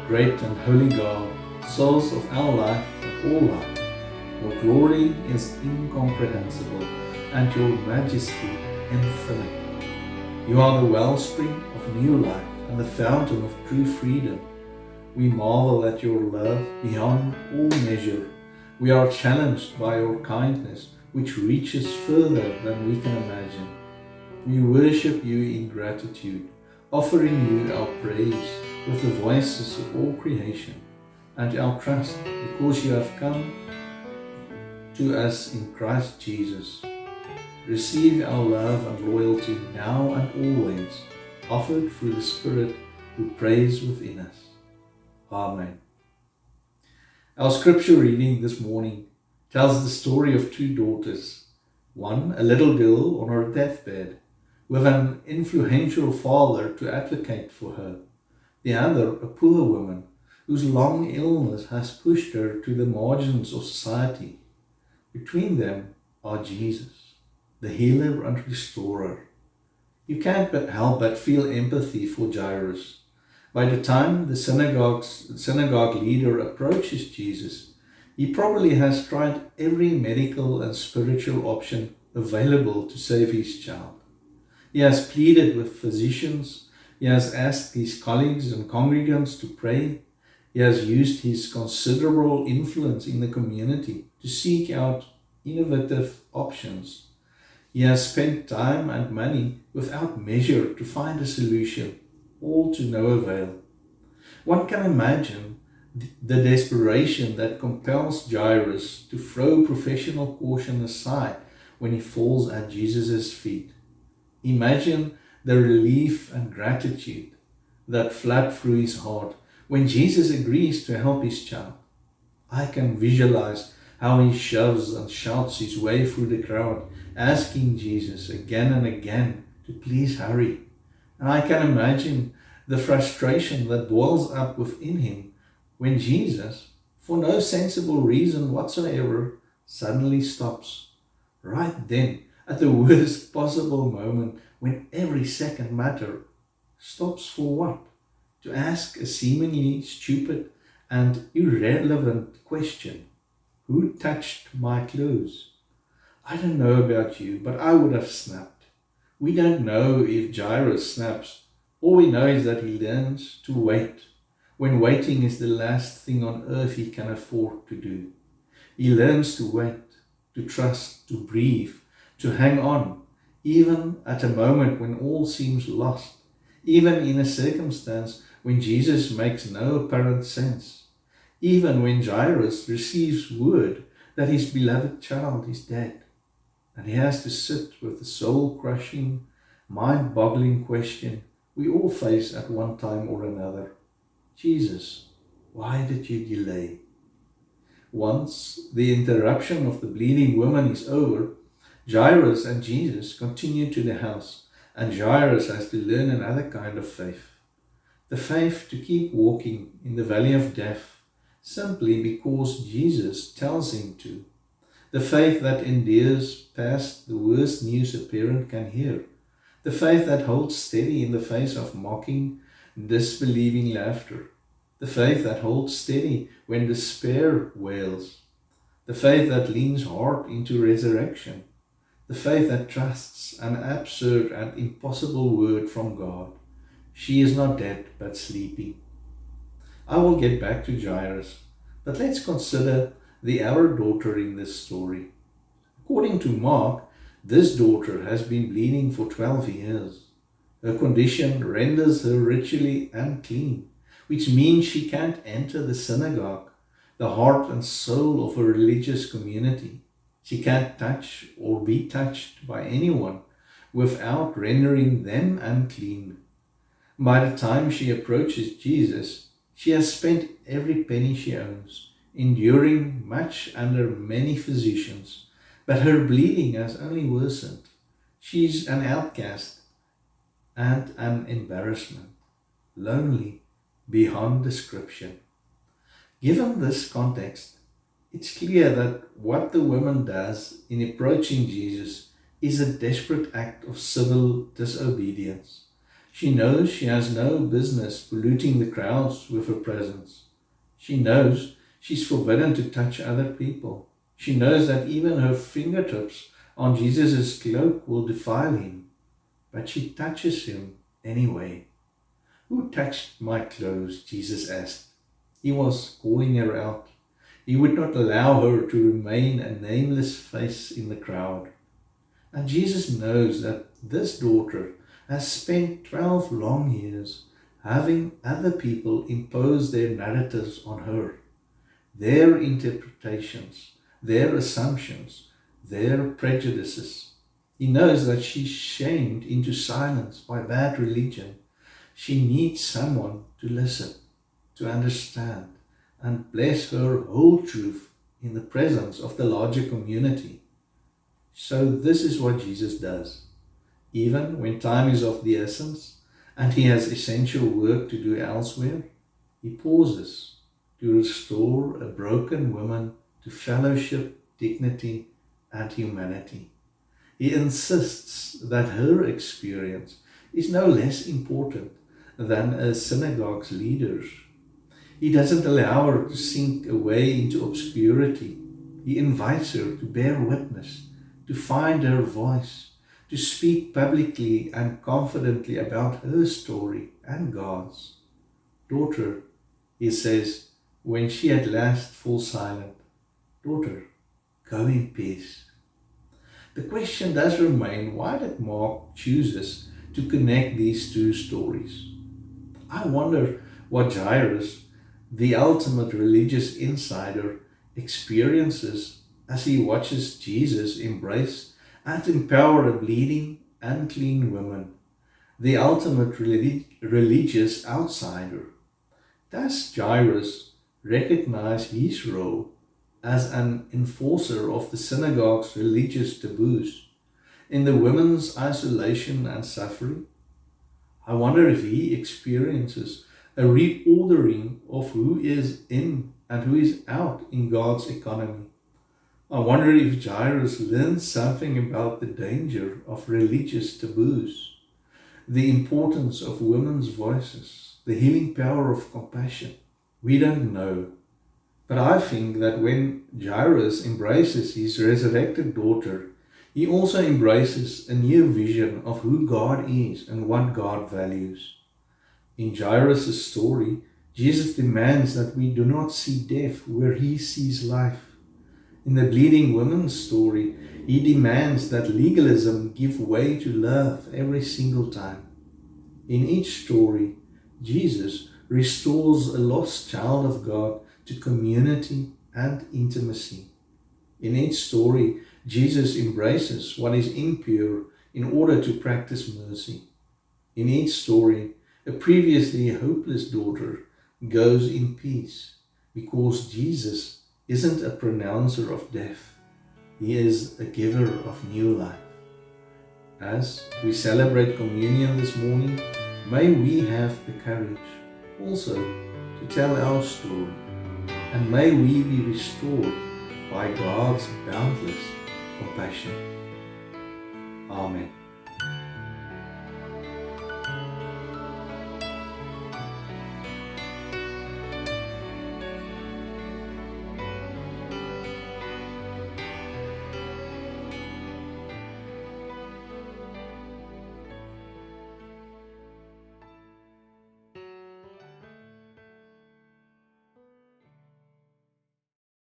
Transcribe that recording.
great and holy God, source of our life and all life. Your glory is incomprehensible, and your majesty infinite. You are the wellspring of new life and the fountain of true freedom. We marvel at your love beyond all measure. We are challenged by your kindness, which reaches further than we can imagine. We worship you in gratitude, offering you our praise with the voices of all creation, and our trust because you have come to us in Christ Jesus. Receive our love and loyalty now and always, offered through the Spirit who prays within us. Amen. Our scripture reading this morning tells the story of two daughters. One, a little girl on her deathbed, with an influential father to advocate for her. The other, a poor woman, whose long illness has pushed her to the margins of society. Between them are Jesus, the healer and restorer. You can't help but feel empathy for Jairus. By the time the synagogue leader approaches Jesus, he probably has tried every medical and spiritual option available to save his child. He has pleaded with physicians. He has asked his colleagues and congregants to pray. He has used his considerable influence in the community to seek out innovative options. He has spent time and money without measure to find a solution, all to no avail. One can imagine the desperation that compels Jairus to throw professional caution aside when he falls at Jesus' feet. Imagine the relief and gratitude that flood through his heart when Jesus agrees to help his child. I can visualize how he shoves and shouts his way through the crowd, asking Jesus again and again to please hurry. And I can imagine the frustration that boils up within him when Jesus, for no sensible reason whatsoever, suddenly stops. Right then, at the worst possible moment, when every second matter stops for what? To ask a seemingly stupid and irrelevant question. Who touched my clothes? I don't know about you, but I would have snapped. We don't know if Jairus snaps. All we know is that he learns to wait, when waiting is the last thing on earth he can afford to do. He learns to wait, to trust, to breathe, to hang on, even at a moment when all seems lost, even in a circumstance when Jesus makes no apparent sense, even when Jairus receives word that his beloved child is dead, and he has to sit with the soul-crushing, mind-boggling question we all face at one time or another. Jesus, why did you delay? Once the interruption of the bleeding woman is over, Jairus and Jesus continue to the house, and Jairus has to learn another kind of faith. The faith to keep walking in the valley of death, simply because Jesus tells him to. The faith that endures past the worst news a parent can hear. The faith that holds steady in the face of mocking, disbelieving laughter. The faith that holds steady when despair wails. The faith that leans hard into resurrection. The faith that trusts an absurd and impossible word from God. She is not dead, but sleeping. I will get back to Jairus, but let's consider the other daughter in this story. According to Mark, this daughter has been bleeding for 12 years. Her condition renders her ritually unclean, which means she can't enter the synagogue, the heart and soul of a religious community. She can't touch or be touched by anyone without rendering them unclean. By the time she approaches Jesus, she has spent every penny she owns, enduring much under many physicians, but her bleeding has only worsened. She's an outcast and an embarrassment, lonely beyond description. Given this context, it's clear that what the woman does in approaching Jesus is a desperate act of civil disobedience. She knows she has no business polluting the crowds with her presence. She knows she's forbidden to touch other people. She knows that even her fingertips on Jesus' cloak will defile him. But she touches him anyway. "Who touched my clothes?" Jesus asked. He was calling her out. He would not allow her to remain a nameless face in the crowd. And Jesus knows that this daughter has spent 12 long years having other people impose their narratives on her, their interpretations, their assumptions, their prejudices. He knows that she's shamed into silence by bad religion. She needs someone to listen, to understand, and bless her whole truth in the presence of the larger community. So this is what Jesus does. Even when time is of the essence and he has essential work to do elsewhere, he pauses to restore a broken woman to fellowship, dignity, and humanity. He insists that her experience is no less important than a synagogue's leader's. He doesn't allow her to sink away into obscurity. He invites her to bear witness, to find her voice, to speak publicly and confidently about her story and God's. "Daughter," he says, when she at last falls silent, "daughter, go in peace." The question does remain, why did Mark choose to connect these two stories? I wonder what Jairus, the ultimate religious insider, experiences as he watches Jesus embrace and empower a bleeding, unclean woman, the ultimate religious outsider. Does Jairus recognize his role as an enforcer of the synagogue's religious taboos in the woman's isolation and suffering? I wonder if he experiences a reordering of who is in and who is out in God's economy. I wonder if Jairus learns something about the danger of religious taboos, the importance of women's voices, the healing power of compassion. We don't know. But I think that when Jairus embraces his resurrected daughter, he also embraces a new vision of who God is and what God values. In Jairus' story, Jesus demands that we do not see death where he sees life. In the bleeding woman's story, he demands that legalism give way to love every single time. In each story, Jesus restores a lost child of God to community and intimacy. In each story, Jesus embraces what is impure in order to practice mercy. In each story, a previously hopeless daughter goes in peace because Jesus isn't a pronouncer of death. He is a giver of new life. As we celebrate communion this morning, may we have the courage also to tell our story, and may we be restored by God's boundless compassion. Amen.